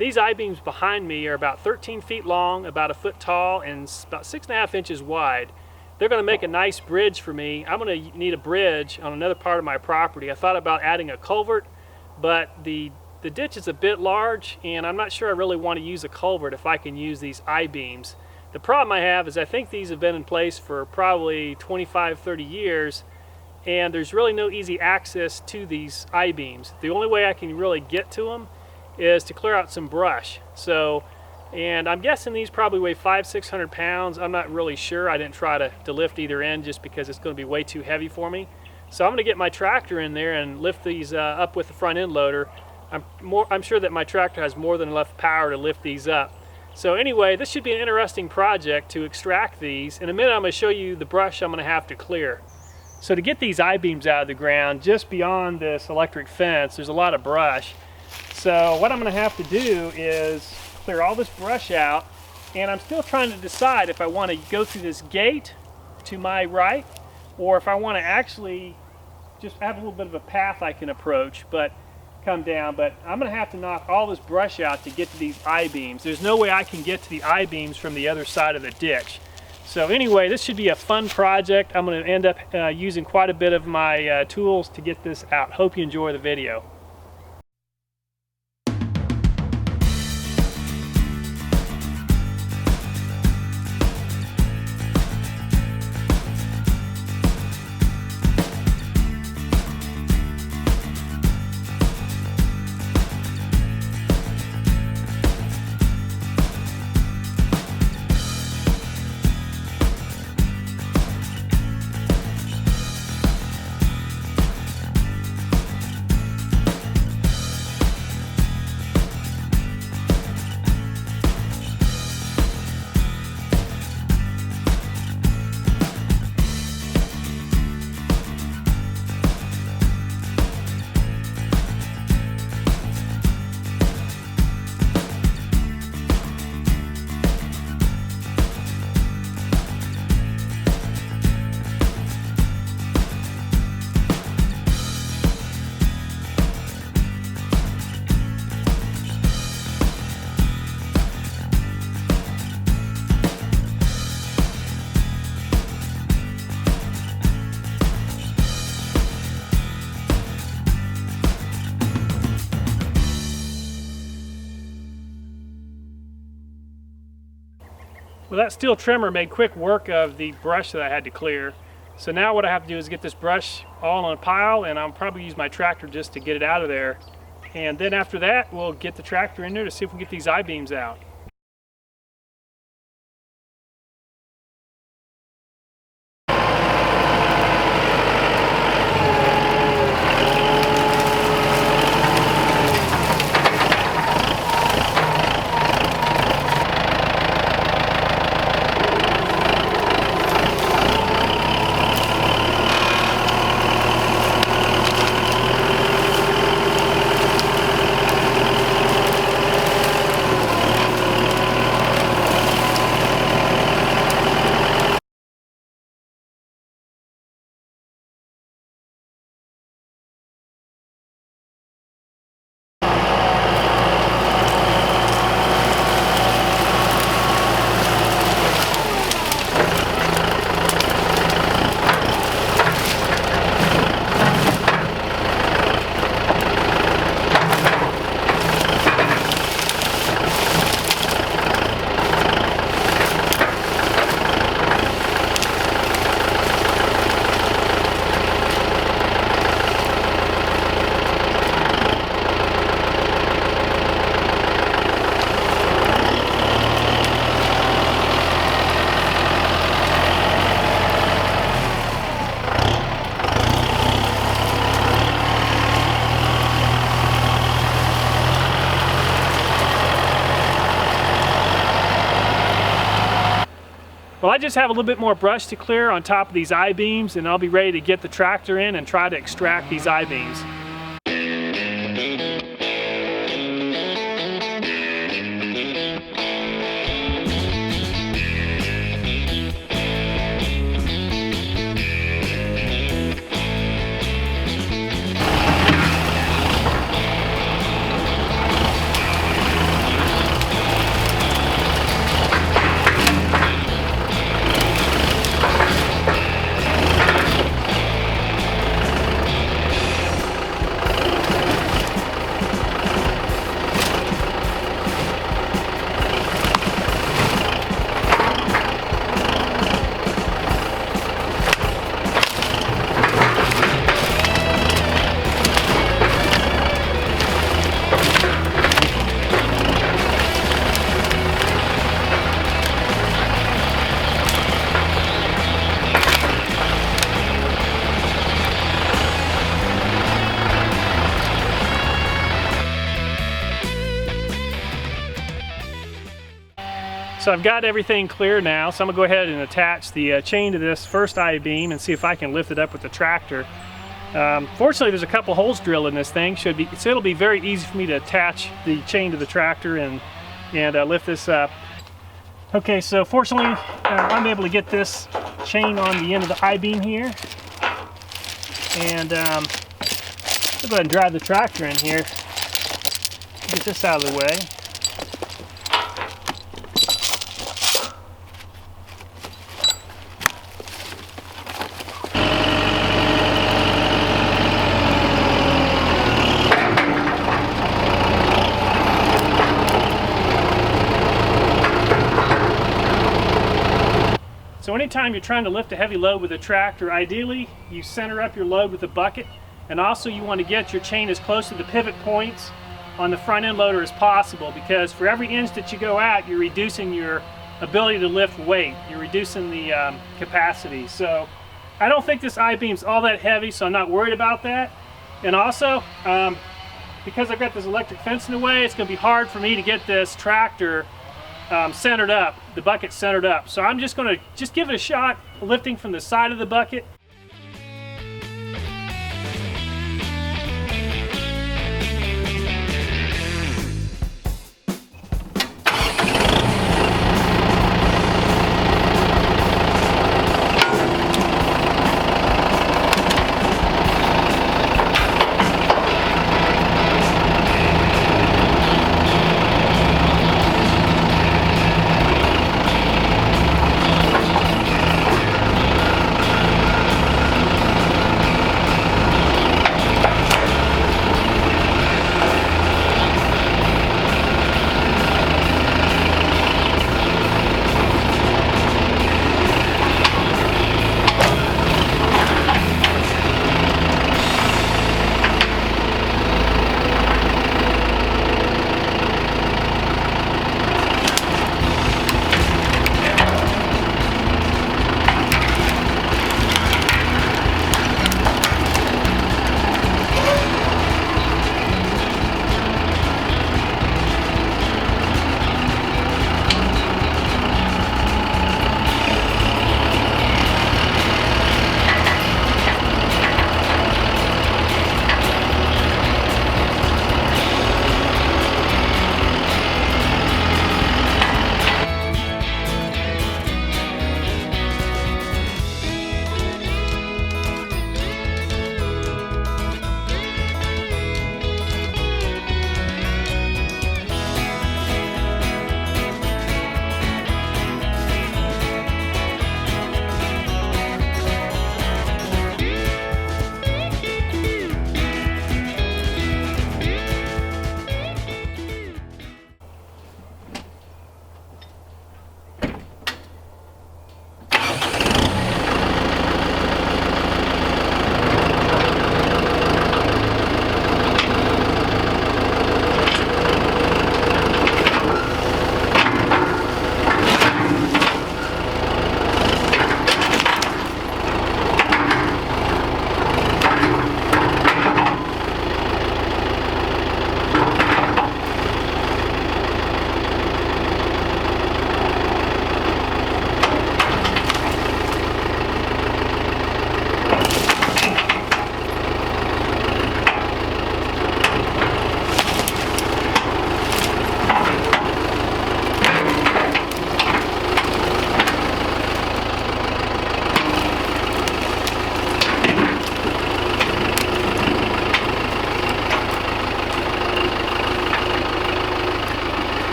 These I-beams behind me are about 13 feet long, about a foot tall, and about 6.5 inches wide. They're going to make a nice bridge for me. I'm going to need a bridge on another part of my property. I thought about adding a culvert, but the ditch is a bit large, and I'm not sure I really want to use a culvert if I can use these I-beams. The problem I have is I think these have been in place for probably 25-30 years, and there's really no easy access to these I-beams. The only way I can really get to them is to clear out some brush. And I'm guessing these probably weigh 500-600 pounds. I'm not really sure. I didn't try to lift either end just because it's going to be way too heavy for me. So I'm going to get my tractor in there and lift these up with the front end loader. I'm sure that my tractor has more than enough power to lift these up. So anyway, this should be an interesting project to extract these. In a minute I'm going to show you the brush I'm going to have to clear. So to get these I-beams out of the ground, just beyond this electric fence, there's a lot of brush. So what I'm going to have to do is clear all this brush out, and I'm still trying to decide if I want to go through this gate to my right, or if I want to actually just have a little bit of a path I can approach, but come down. But I'm going to have to knock all this brush out to get to these I-beams. There's no way I can get to the I-beams from the other side of the ditch. So anyway, this should be a fun project. I'm going to end up using quite a bit of my tools to get this out. Hope you enjoy the video. Well, that steel trimmer made quick work of the brush that I had to clear. So now what I have to do is get this brush all on a pile, and I'll probably use my tractor just to get it out of there. And then after that, we'll get the tractor in there to see if we can get these I-beams out. Well, I just have a little bit more brush to clear on top of these I-beams, and I'll be ready to get the tractor in and try to extract these I-beams. So I've got everything clear now, so I'm gonna go ahead and attach the chain to this first I-beam and see if I can lift it up with the tractor. Fortunately, there's a couple holes drilled in this thing, so it'll be very easy for me to attach the chain to the tractor and lift this up. Okay, so fortunately, I'm able to get this chain on the end of the I-beam here, and I'll go ahead and drive the tractor in here, get this out of the way. So anytime you're trying to lift a heavy load with a tractor, ideally you center up your load with a bucket, and also you want to get your chain as close to the pivot points on the front end loader as possible, because for every inch that you go out, you're reducing your ability to lift weight. You're reducing the capacity. So I don't think this I-beam's all that heavy, so I'm not worried about that. And also, because I've got this electric fence in the way, it's going to be hard for me to get this tractor centered up, the bucket centered up. So I'm just going to give it a shot, lifting from the side of the bucket.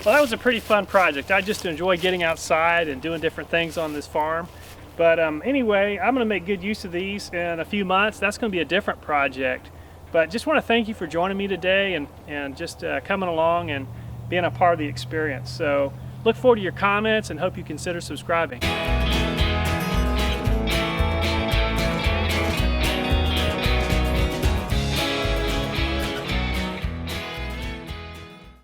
Well, that was a pretty fun project. I just enjoy getting outside and doing different things on this farm. But anyway, I'm going to make good use of these in a few months. That's going to be a different project. But just want to thank you for joining me today and just coming along and being a part of the experience. So look forward to your comments and hope you consider subscribing.